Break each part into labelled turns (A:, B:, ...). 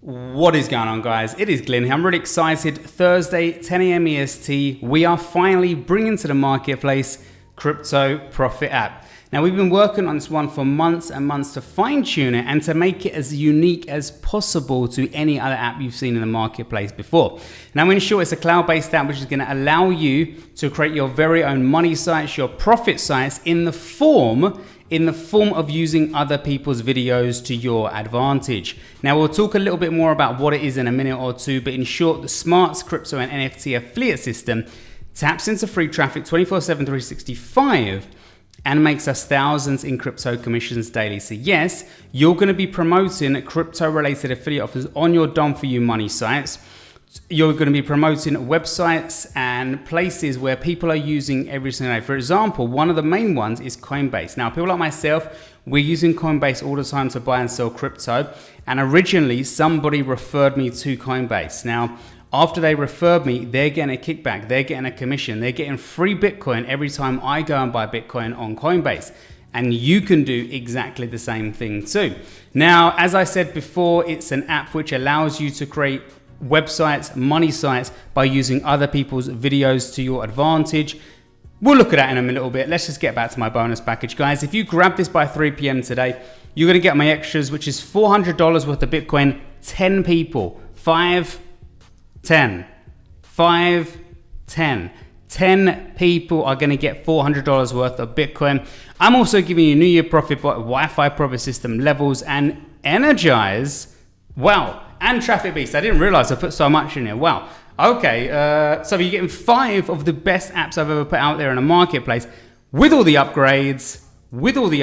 A: What is going on, guys? It is Glynn here. I'm really excited. Thursday, 10 a.m. EST, we are finally bringing to the marketplace CryptoProfitApp. Now, we've been working on this one for months and months to fine tune it and to make it as unique as possible to any other app you've seen in the marketplace before. Now, in short, it's a cloud-based app which is going to allow you to create your very own money sites, your profit sites in the form of using other people's videos to your advantage. Now, we'll talk a little bit more about what it is in a minute or two, but in short, the Smart's crypto and NFT affiliate system taps into free traffic 24/7, 365 and makes us thousands in crypto commissions daily. So yes, you're going to be promoting crypto related affiliate offers on your done for you money sites. You're going to be promoting websites and places where people are using every single day. For example, one of the main ones is Coinbase. Now, people like myself, we're using Coinbase all the time to buy and sell crypto. And originally, somebody referred me to Coinbase. Now, after they referred me, they're getting a kickback, they're getting a commission, they're getting free Bitcoin every time I go and buy Bitcoin on Coinbase. And you can do exactly the same thing too. Now, as I said before, it's an app which allows you to create websites, money sites by using other people's videos to your advantage. We'll look at that in a little bit. Let's just get back to my bonus package, guys. If you grab this by 3 p.m. today, you're going to get my extras, which is $400 worth of Bitcoin. 10 people, 5, 10, 5, 10. 10 people are going to get $400 worth of Bitcoin. I'm also giving you New Year Profit Bot, Wi-Fi Profit System levels, and Energize. Wow. And Traffic Beast. I didn't realize I put so much in here. Wow. Okay. So you're getting 5 of the best apps I've ever put out there in a marketplace with all the upgrades, all the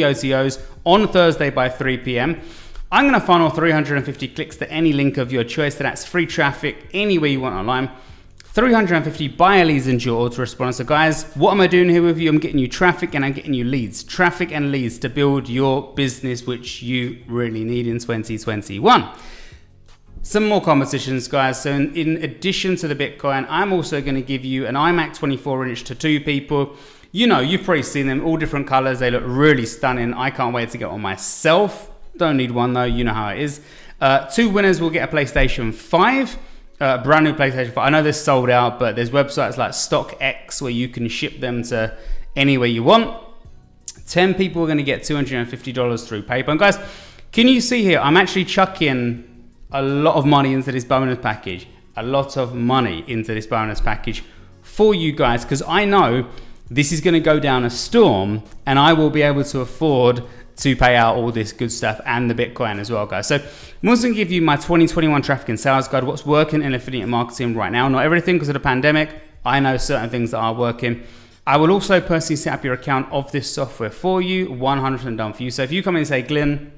A: OTOs on Thursday by 3 p.m. I'm going to funnel 350 clicks to any link of your choice. So that's free traffic anywhere you want online. 350 buyer leads into your autoresponder. So guys, what am I doing here with you? I'm getting you traffic and I'm getting you leads. Traffic and leads to build your business, which you really need in 2021. Some more competitions, guys. So in addition to the Bitcoin, I'm also going to give you an iMac 24-inch to 2 people. You know, you've probably seen them, all different colors. They look really stunning. I can't wait to get one myself. Don't need one though. You know how it is. 2 winners will get a PlayStation 5. Brand new PlayStation 5. I know they're sold out, but there's websites like StockX where you can ship them to anywhere you want. 10 people are going to get $250 through PayPal. And guys, can you see here? I'm actually chucking a lot of money into this bonus package. A lot of money into this bonus package for you guys, because I know this is going to go down a storm and I will be able to afford to pay out all this good stuff and the Bitcoin as well, guys. So I'm also going to give you my 2021 traffic and sales guide, what's working in affiliate marketing right now. Not everything because of the pandemic. I know certain things that are working. I will also personally set up your account of this software for you, 100% done for you. So if you come in and say, Glynn,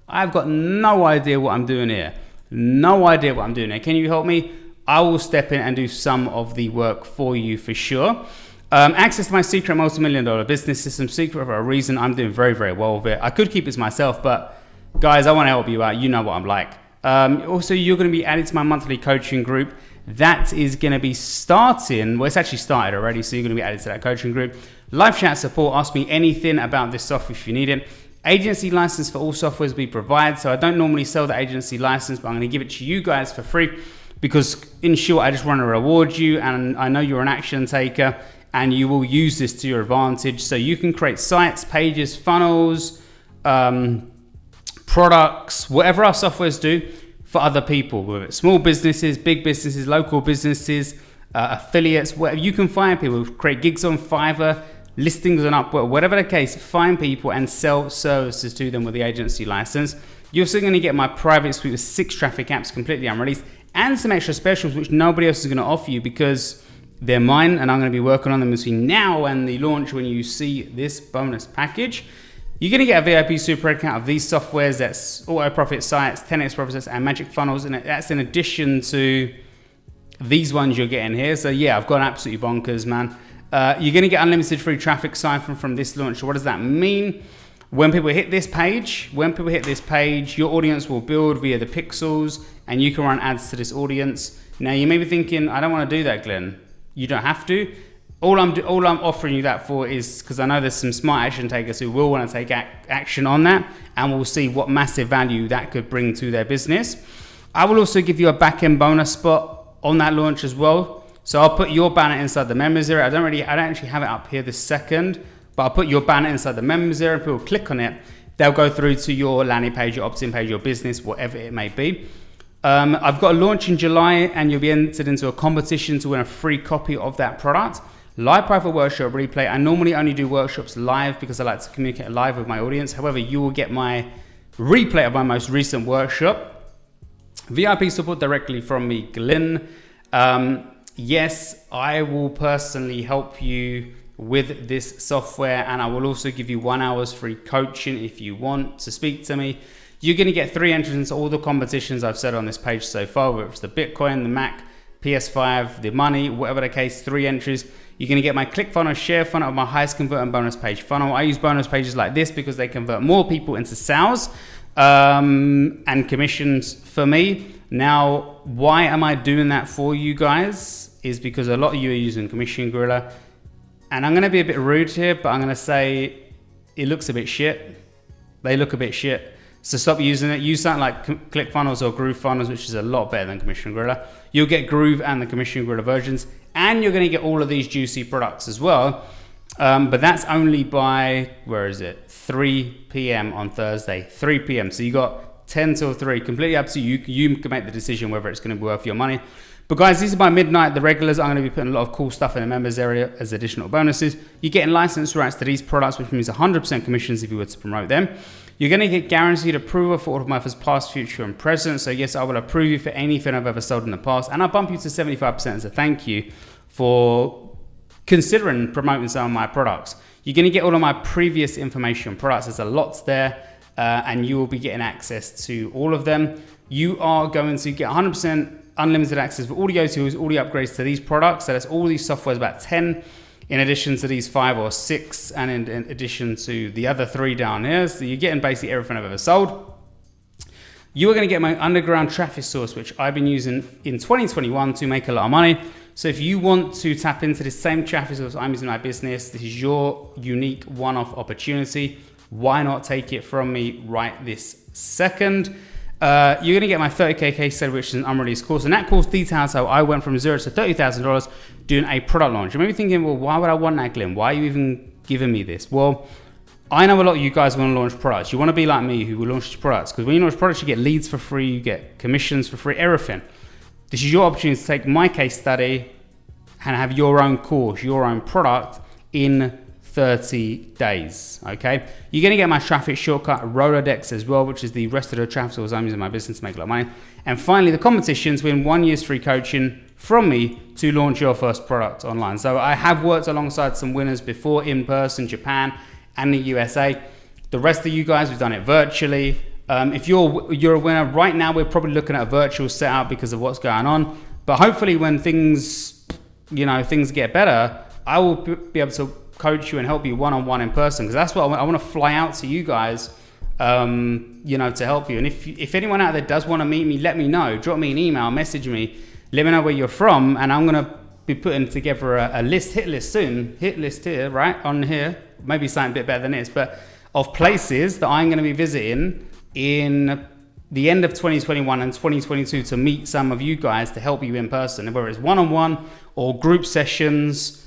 A: I've got no idea what I'm doing here. No idea what I'm doing here. Can you help me? I will step in and do some of the work for you for sure. Access to my secret multi-million-dollar business system, secret for a reason. I'm doing very, very well with it. I could keep it to myself, but guys, I want to help you out. You know what I'm like. Also, you're going to be added to my monthly coaching group. That is going to be starting. Well, it's actually started already, so you're going to be added to that coaching group. Live chat support. Ask me anything about this software if you need it. Agency license for all softwares we provide. So I don't normally sell the agency license, but I'm going to give it to you guys for free because, in short, I just want to reward you, and I know you're an action taker. And you will use this to your advantage. So you can create sites, pages, funnels, products, whatever our softwares do for other people, whether it's small businesses, big businesses, local businesses, affiliates, whatever. You can find people, create gigs on Fiverr, listings on Upwork, whatever the case, find people and sell services to them with the agency license. You're also going to get my private suite with 6 traffic apps completely unreleased and some extra specials which nobody else is going to offer you because they're mine, and I'm going to be working on them between now and the launch. When you see this bonus package, you're going to get a VIP super account of these softwares. That's Auto Profit Sites, 10x Profit Sites, and Magic Funnels, and that's in addition to these ones you're getting here. So yeah, I've gone absolutely bonkers, man. You're going to get unlimited free traffic siphon from this launch. So what does that mean? When people hit this page, your audience will build via the pixels, and you can run ads to this audience. Now you may be thinking, I don't want to do that, Glynn. You don't have to. All I'm offering you that for is because I know there's some smart action takers who will want to take action on that, and we'll see what massive value that could bring to their business. I will also give you a back-end bonus spot on that launch as well. So I'll put your banner inside the members area. I don't actually have it up here this second, but I'll put your banner inside the members area. People click on it, they'll go through to your landing page, your opt-in page, your business, whatever it may be. I've got a launch in July, and you'll be entered into a competition to win a free copy of that product. Live private workshop replay. I normally only do workshops live because I like to communicate live with my audience. However, you will get my replay of my most recent workshop. VIP support directly from me, Glynn. Yes, I will personally help you with this software, and I will also give you 1 hour's free coaching if you want to speak to me. You're going to get 3 entries into all the competitions I've said on this page so far, whether it's the Bitcoin, the Mac, PS5, the money, whatever the case, 3 entries. You're going to get my click funnel, share funnel, my highest converting bonus page funnel. I use bonus pages like this because they convert more people into sales and commissions for me. Now, why am I doing that for you guys? Is because a lot of you are using Commission Gorilla. And I'm going to be a bit rude here, but I'm going to say it looks a bit shit. They look a bit shit. So stop using it. Use something like ClickFunnels or Groove Funnels, which is a lot better than Commission Gorilla. You'll get Groove and the Commission Gorilla versions, and you're going to get all of these juicy products as well. But that's only by, 3 p.m. on Thursday, 3 p.m. So you got 10 till 3, completely up to you. You can make the decision whether it's going to be worth your money. But guys, these are by midnight, the regulars. I'm going to be putting a lot of cool stuff in the members area as additional bonuses. You're getting license rights to these products, which means 100% commissions if you were to promote them. You're going to get guaranteed approval for all of my offers past, future, and present. So yes, I will approve you for anything I've ever sold in the past. And I'll bump you to 75% as a thank you for considering promoting some of my products. You're going to get all of my previous information products. There's a lot there, and you will be getting access to all of them. You are going to get 100% unlimited access for audio tools, audio upgrades to these products. So that's all these softwares, about 10 in addition to these 5 or 6, and in addition to the other 3 down here. So you're getting basically everything I've ever sold. You are going to get my underground traffic source, which I've been using in 2021 to make a lot of money. So if you want to tap into the same traffic source I'm using in my business, this is your unique one-off opportunity. Why not take it from me right this second? You're going to get my 30K case study, which is an unreleased course. And that course details how I went from $0 to $30,000 doing a product launch. You may be thinking, well, why would I want that, Glynn? Why are you even giving me this? Well, I know a lot of you guys want to launch products. You want to be like me who will launch these products. Because when you launch products, you get leads for free, you get commissions for free, everything. This is your opportunity to take my case study and have your own course, your own product in 30 days, okay? You're gonna get my traffic shortcut Rolodex as well, which is the rest of the traffic sources I'm using in my business to make a lot of money. And finally, the competitions win 1 year's free coaching from me to launch your first product online. So I have worked alongside some winners before in person, Japan and the USA. The rest of you guys, we've done it virtually. If you're a winner right now, we're probably looking at a virtual setup because of what's going on. But hopefully when things get better, I will be able to coach you and help you one-on-one in person, because that's what I want to fly out to you guys, to help you. And if anyone out there does want to meet me, let me know. Drop me an email, message me, let me know where you're from, and I'm going to be putting together a hit list soon. Hit list here, right on here, maybe something a bit better than this, but of places that I'm going to be visiting in the end of 2021 and 2022 to meet some of you guys to help you in person, whether it's one-on-one or group sessions.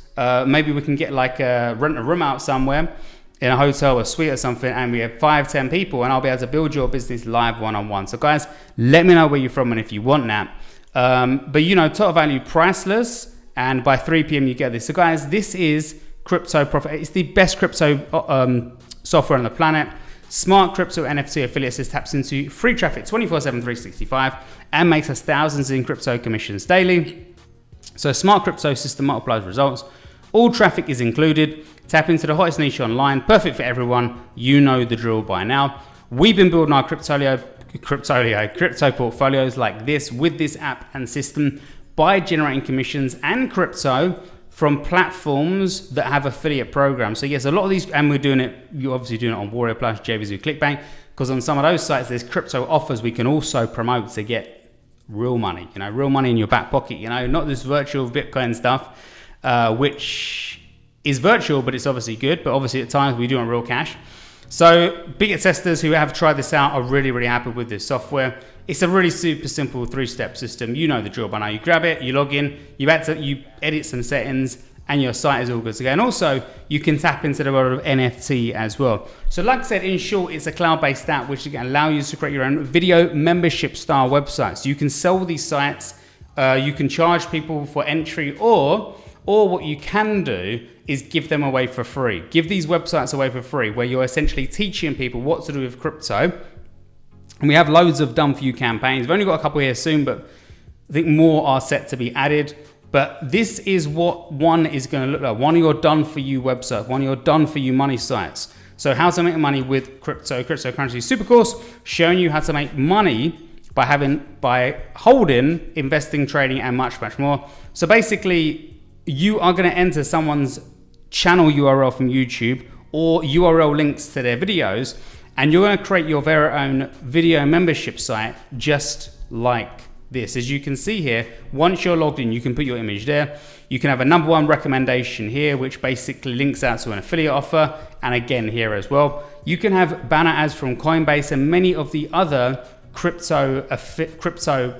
A: Maybe we can get rent a room out somewhere in a hotel or suite or something, and we have 5-10 people, and I'll be able to build your business live one-on-one. So guys, let me know where you're from and if you want that. But total value priceless, and by 3 p.m. you get this. So guys, this is CryptoProfit. It's the best crypto software on the planet. Smart crypto NFT affiliate system taps into free traffic 24/7, 365, and makes us thousands in crypto commissions daily. So smart crypto system multiplies results. All traffic is included. Tap into the hottest niche online. Perfect for everyone. You know the drill by now. We've been building our crypto portfolios like this with this app and system by generating commissions and crypto from platforms that have affiliate programs. So yes, a lot of these, and you're obviously doing it on Warrior Plus, JVZoo, ClickBank, because on some of those sites, there's crypto offers we can also promote to get real money, real money in your back pocket, not this virtual Bitcoin stuff. which is virtual, but it's obviously good. But obviously at times we do want real cash. So bigger testers who have tried this out are really, really happy with this software. It's a really super simple 3-step system. You know the drill by now. You grab it, you log in, you edit some settings, and your site is all good to go. And also, you can tap into the world of NFT as well. So like I said, in short, it's a cloud-based app which can allow you to create your own video membership style websites. You can sell these sites, you can charge people for entry, or what you can do is give them away for free. Give these websites away for free, where you're essentially teaching people what to do with crypto. And we have loads of done for you campaigns. We've only got a couple here soon, but I think more are set to be added. But this is what one is going to look like. One of your done for you websites, one of your done for you money sites. So how to make money with cryptocurrency super course, showing you how to make money by holding, investing, trading, and much, much more. So basically, you are going to enter someone's channel URL from YouTube or URL links to their videos, and you're going to create your very own video membership site just like this. As you can see here, once you're logged in, you can put your image there. You can have a #1 recommendation here, which basically links out to an affiliate offer. And again, here as well, you can have banner ads from Coinbase and many of the other crypto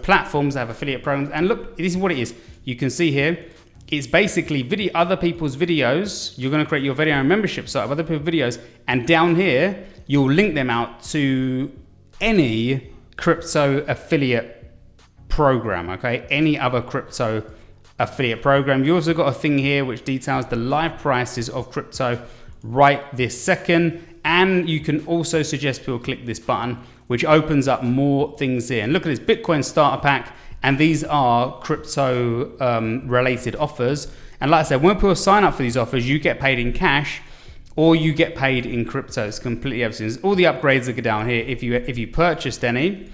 A: platforms that have affiliate programs. And look, this is what it is. You can see here, it's basically other people's videos. You're going to create your video membership site of other people's videos. And down here, you'll link them out to any crypto affiliate program, okay? Any other crypto affiliate program. You also got a thing here which details the live prices of crypto right this second. And you can also suggest people click this button, which opens up more things here. And look at this Bitcoin starter pack. And these are crypto related offers. And like I said, when people sign up for these offers, you get paid in cash or you get paid in crypto. It's completely everything. All the upgrades that go down here if you purchased any,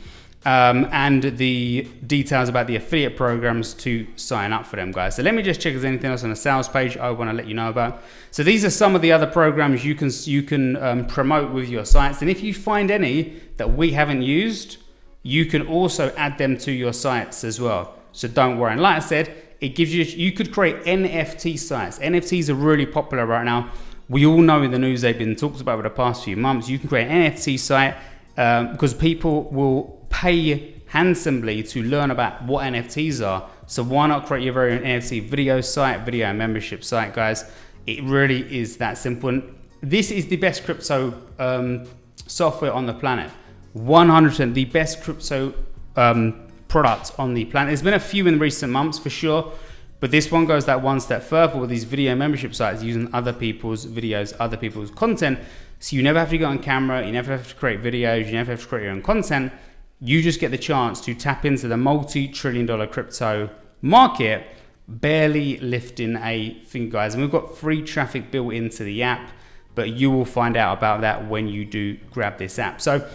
A: and the details about the affiliate programs to sign up for them, guys. So let me just check if there's anything else on the sales page I want to let you know about. So these are some of the other programs you can promote with your sites. And if you find any that we haven't used, you can also add them to your sites as well. So don't worry. And like I said, it gives you could create NFT sites. NFTs are really popular right now. We all know in the news they've been talked about over the past few months. You can create an NFT site because people will pay handsomely to learn about what NFTs are. So why not create your very own NFT video site, video membership site, guys? It really is that simple. And this is the best crypto software on the planet. 100% the best crypto product on the planet. There's been a few in recent months for sure, but this one goes that one step further with these video membership sites using other people's videos, other people's content. So you never have to go on camera, you never have to create videos, you never have to create your own content. You just get the chance to tap into the multi-trillion-dollar crypto market, barely lifting a thing, guys. And we've got free traffic built into the app, but you will find out about that when you do grab this app. So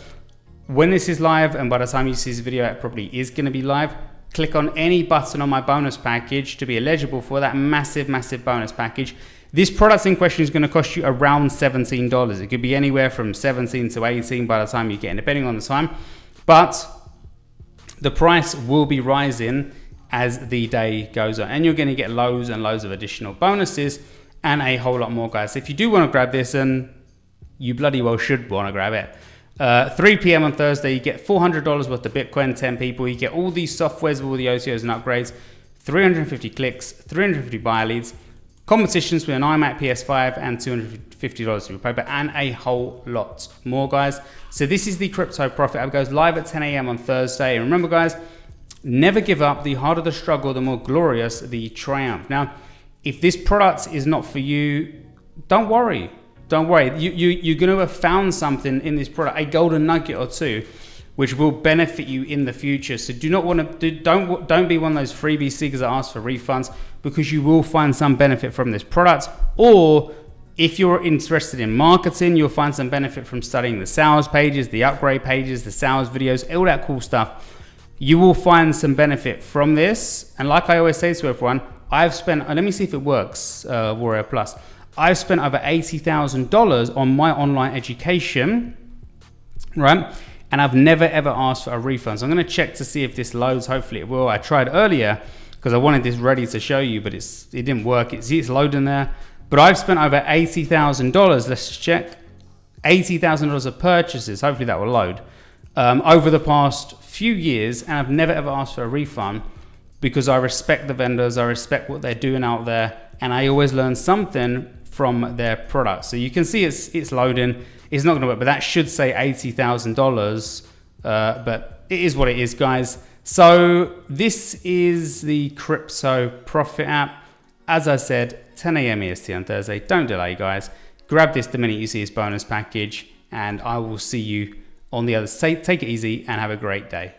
A: when this is live, and by the time you see this video, it probably is going to be live, click on any button on my bonus package to be eligible for that massive, massive bonus package. This product in question is going to cost you around $17. It could be anywhere from 17 to 18 by the time you get in, depending on the time. But the price will be rising as the day goes on. And you're going to get loads and loads of additional bonuses and a whole lot more, guys. So if you do want to grab this, and you bloody well should want to grab it, 3 p.m. on Thursday, you get $400 worth of Bitcoin, 10 people. You get all these softwares, all the OTOs and upgrades, 350 clicks, 350 buyer leads, competitions with an iMac PS5 and $250 to repay, and a whole lot more, guys. So this is the CryptoProfit app. It goes live at 10 a.m. on Thursday. And remember, guys, never give up. The harder the struggle, the more glorious the triumph. Now, if this product is not for you, don't worry. Don't worry, you're going to have found something in this product, a golden nugget or two, which will benefit you in the future. So don't be one of those freebie seekers that ask for refunds, because you will find some benefit from this product. Or if you're interested in marketing, you'll find some benefit from studying the sales pages, the upgrade pages, the sales videos, all that cool stuff. You will find some benefit from this. And like I always say to everyone, I've spent, let me see if it works, Warrior Plus. I've spent over $80,000 on my online education, right? And I've never ever asked for a refund. So I'm going to check to see if this loads. Hopefully it will. I tried earlier because I wanted this ready to show you, but it didn't work. It's loading there. But I've spent over $80,000. Let's check. $80,000 of purchases. Hopefully that will load over the past few years, and I've never ever asked for a refund because I respect the vendors. I respect what they're doing out there, and I always learn something from their products. So you can see it's loading. It's not going to work, but that should say $80,000. But it is what it is, guys. So this is the CryptoProfit app. As I said, 10 a.m. EST on Thursday. Don't delay, guys. Grab this the minute you see this bonus package, and I will see you on the other side. Take it easy and have a great day.